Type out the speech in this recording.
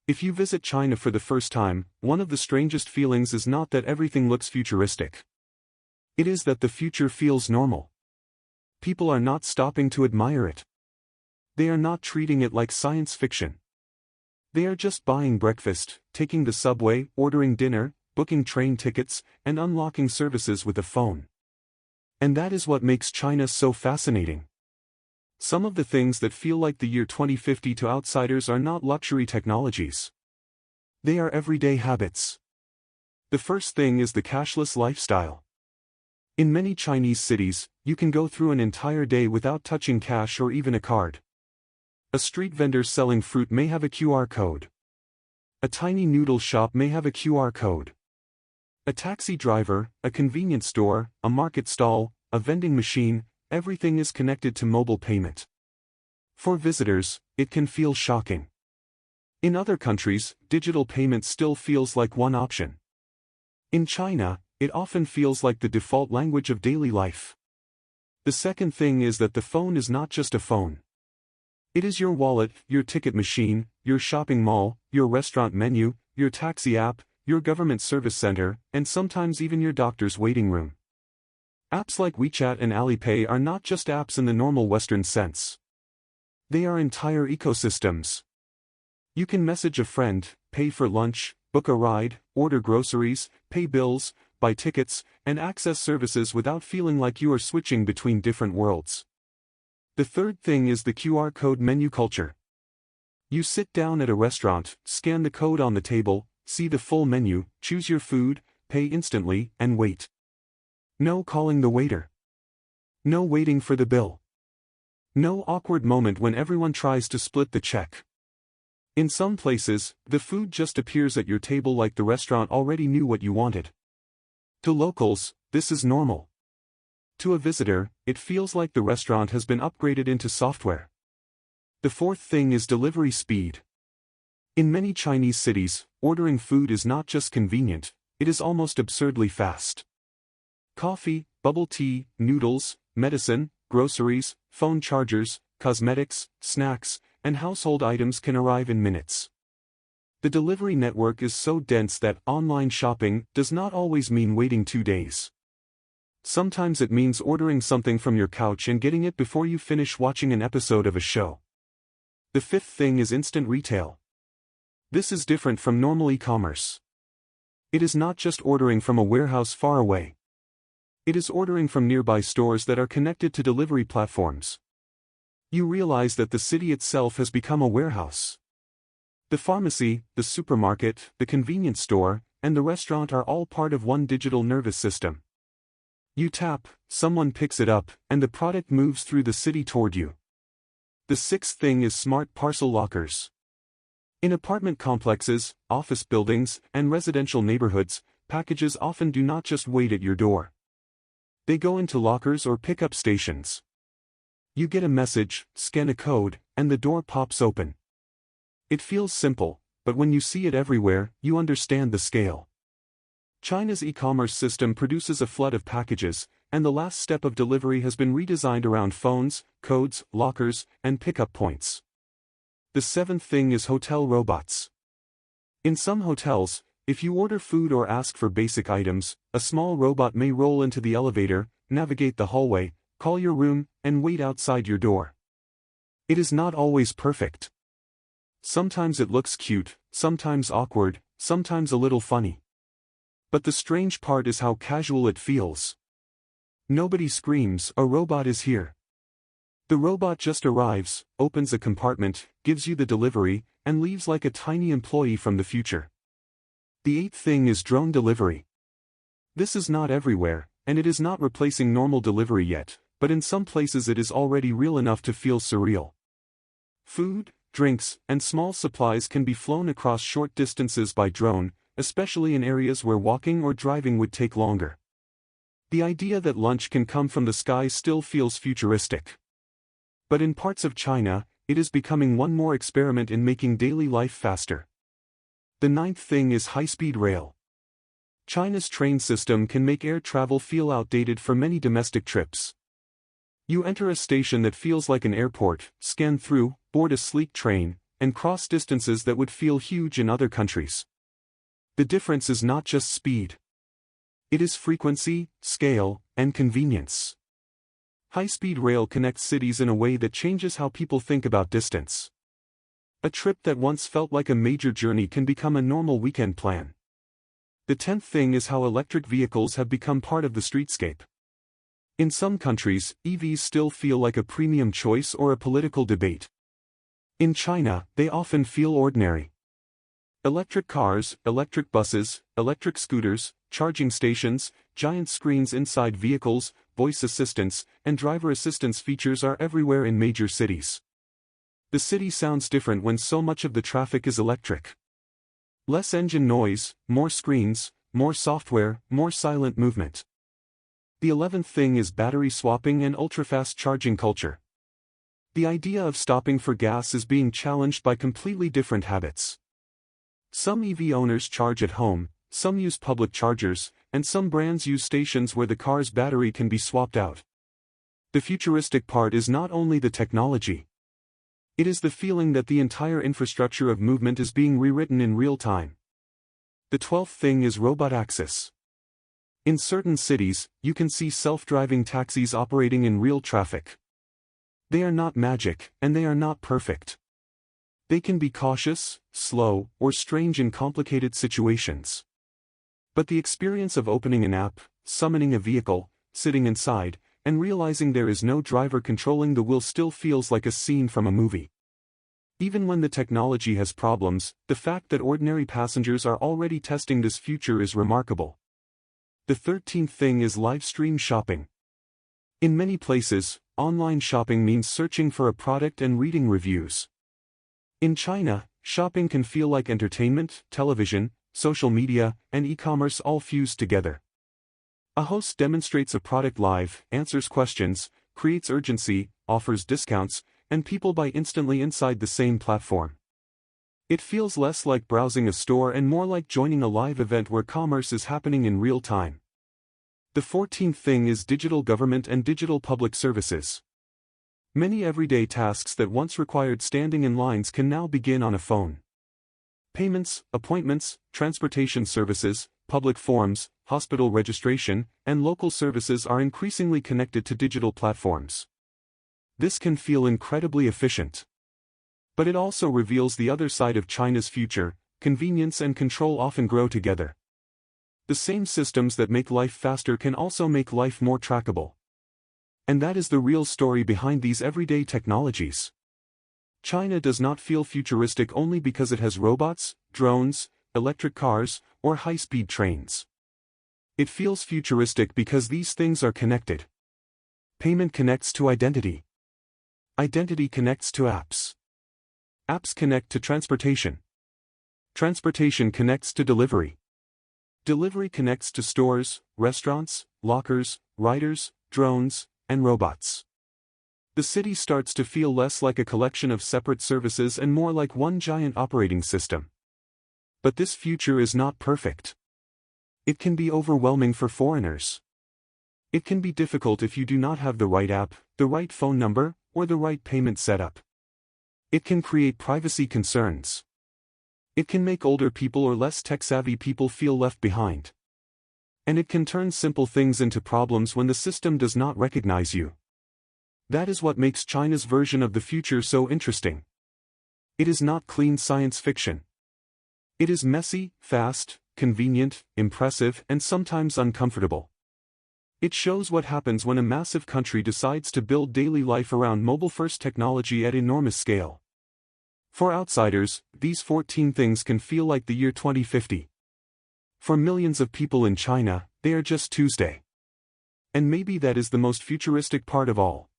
If you visit China for the first time, one of the strangest feelings is not that everything looks futuristic. It is that the future feels normal. People are not stopping to admire it. They are not treating it like science fiction. They are just buying breakfast, taking the subway, ordering dinner, booking train tickets, and unlocking services with a phone. And that is what makes China so fascinating. Some of the things that feel like the year 2050 to outsiders are not luxury technologies. They are everyday habits. The first thing is the cashless lifestyle. In many Chinese cities, you can go through an entire day without touching cash or even a card. A street vendor selling fruit may have a QR code. A tiny noodle shop may have a QR code. A taxi driver, a convenience store, a market stall, a vending machine, everything is connected to mobile payment. For visitors, it can feel shocking. In other countries, digital payment still feels like one option. In China, it often feels like the default language of daily life. The second thing is that the phone is not just a phone. It is your wallet, your ticket machine, your shopping mall, your restaurant menu, your taxi app, your government service center, and sometimes even your doctor's waiting room. Apps like WeChat and Alipay are not just apps in the normal Western sense. They are entire ecosystems. You can message a friend, pay for lunch, book a ride, order groceries, pay bills, buy tickets, and access services without feeling like you are switching between different worlds. The third thing is the QR code menu culture. You sit down at a restaurant, scan the code on the table, see the full menu, choose your food, pay instantly, and wait. No calling the waiter. No waiting for the bill. No awkward moment when everyone tries to split the check. In some places, the food just appears at your table like the restaurant already knew what you wanted. To locals, this is normal. To a visitor, it feels like the restaurant has been upgraded into software. The fourth thing is delivery speed. In many Chinese cities, ordering food is not just convenient, it is almost absurdly fast. Coffee, bubble tea, noodles, medicine, groceries, phone chargers, cosmetics, snacks, and household items can arrive in minutes. The delivery network is so dense that online shopping does not always mean waiting 2 days. Sometimes it means ordering something from your couch and getting it before you finish watching an episode of a show. The fifth thing is instant retail. This is different from normal e-commerce. It is not just ordering from a warehouse far away. It is ordering from nearby stores that are connected to delivery platforms. You realize that the city itself has become a warehouse. The pharmacy, the supermarket, the convenience store, and the restaurant are all part of one digital nervous system. You tap, someone picks it up, and the product moves through the city toward you. The sixth thing is smart parcel lockers. In apartment complexes, office buildings, and residential neighborhoods, packages often do not just wait at your door. They go into lockers or pickup stations. You get a message, scan a code, and the door pops open. It feels simple, but when you see it everywhere, you understand the scale. China's e-commerce system produces a flood of packages, and the last step of delivery has been redesigned around phones, codes, lockers, and pickup points. The seventh thing is hotel robots. In some hotels, if you order food or ask for basic items, a small robot may roll into the elevator, navigate the hallway, call your room, and wait outside your door. It is not always perfect. Sometimes it looks cute, sometimes awkward, sometimes a little funny. But the strange part is how casual it feels. Nobody screams, "A robot is here." The robot just arrives, opens a compartment, gives you the delivery, and leaves like a tiny employee from the future. The eighth thing is drone delivery. This is not everywhere, and it is not replacing normal delivery yet, but in some places it is already real enough to feel surreal. Food, drinks, and small supplies can be flown across short distances by drone, especially in areas where walking or driving would take longer. The idea that lunch can come from the sky still feels futuristic. But in parts of China, it is becoming one more experiment in making daily life faster. The ninth thing is high-speed rail. China's train system can make air travel feel outdated for many domestic trips. You enter a station that feels like an airport, scan through, board a sleek train, and cross distances that would feel huge in other countries. The difference is not just speed. It is frequency, scale, and convenience. High-speed rail connects cities in a way that changes how people think about distance. A trip that once felt like a major journey can become a normal weekend plan. The 10th thing is how electric vehicles have become part of the streetscape. In some countries, EVs still feel like a premium choice or a political debate. In China, they often feel ordinary. Electric cars, electric buses, electric scooters, charging stations, giant screens inside vehicles, voice assistants, and driver assistance features are everywhere in major cities. The city sounds different when so much of the traffic is electric. Less engine noise, more screens, more software, more silent movement. The 11th thing is battery swapping and ultra-fast charging culture. The idea of stopping for gas is being challenged by completely different habits. Some EV owners charge at home, some use public chargers, and some brands use stations where the car's battery can be swapped out. The futuristic part is not only the technology. It is the feeling that the entire infrastructure of movement is being rewritten in real time. The 12th thing is robot access. In certain cities, you can see self-driving taxis operating in real traffic. They are not magic, and they are not perfect. They can be cautious, slow, or strange in complicated situations. But the experience of opening an app, summoning a vehicle, sitting inside, and realizing there is no driver controlling the wheel still feels like a scene from a movie. Even when the technology has problems, the fact that ordinary passengers are already testing this future is remarkable. The 13th thing is live stream shopping. In many places, online shopping means searching for a product and reading reviews. In China, shopping can feel like entertainment, television, social media, and e-commerce all fused together. A host demonstrates a product live, answers questions, creates urgency, offers discounts, and people buy instantly inside the same platform. It feels less like browsing a store and more like joining a live event where commerce is happening in real time. The 14th thing is digital government and digital public services. Many everyday tasks that once required standing in lines can now begin on a phone. Payments, appointments, transportation services, public forms, hospital registration, and local services are increasingly connected to digital platforms. This can feel incredibly efficient. But it also reveals the other side of China's future. Convenience and control often grow together. The same systems that make life faster can also make life more trackable. And that is the real story behind these everyday technologies. China does not feel futuristic only because it has robots, drones, electric cars, or high-speed trains. It feels futuristic because these things are connected. Payment connects to identity. Identity connects to apps. Apps connect to transportation. Transportation connects to delivery. Delivery connects to stores, restaurants, lockers, riders, drones, and robots. The city starts to feel less like a collection of separate services and more like one giant operating system. But this future is not perfect. It can be overwhelming for foreigners. It can be difficult if you do not have the right app, the right phone number, or the right payment setup. It can create privacy concerns. It can make older people or less tech-savvy people feel left behind. And it can turn simple things into problems when the system does not recognize you. That is what makes China's version of the future so interesting. It is not clean science fiction. It is messy, fast, convenient, impressive, and sometimes uncomfortable. It shows what happens when a massive country decides to build daily life around mobile-first technology at enormous scale. For outsiders, these 14 things can feel like the year 2050. For millions of people in China, they are just Tuesday. And maybe that is the most futuristic part of all.